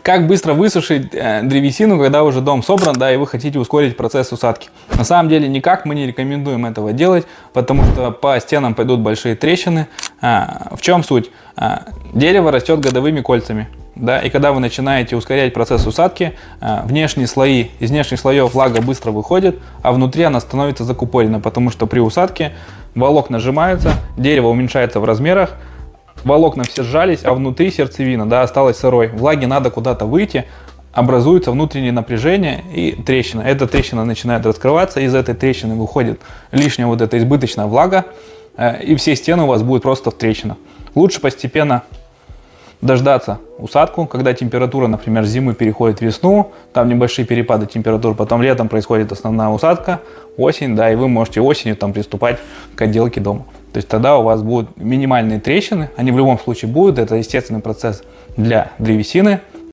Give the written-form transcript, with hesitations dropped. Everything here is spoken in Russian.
Как быстро высушить древесину, когда уже дом собран, да, и вы хотите ускорить процесс усадки? На самом деле никак мы не рекомендуем этого делать, потому что по стенам пойдут большие трещины. В чем суть? Дерево растет годовыми кольцами. Да, и когда вы начинаете ускорять процесс усадки, из внешних слоев влага быстро выходит, а внутри она становится закупорена, потому что при усадке волокна сжимаются, дерево уменьшается в размерах, волокна все сжались, а внутри сердцевина, да, осталась сырой. Влаге надо куда-то выйти, образуется внутреннее напряжение и трещина. Эта трещина начинает раскрываться, из этой трещины выходит лишняя вот эта избыточная влага, и все стены у вас будут просто в трещинах. Лучше постепенно дождаться усадку, когда температура, например, зимы переходит в весну, там небольшие перепады температур, потом летом происходит основная усадка, осень, да, и вы можете осенью там приступать к отделке дома. То есть тогда у вас будут минимальные трещины, они в любом случае будут, это естественный процесс для древесины.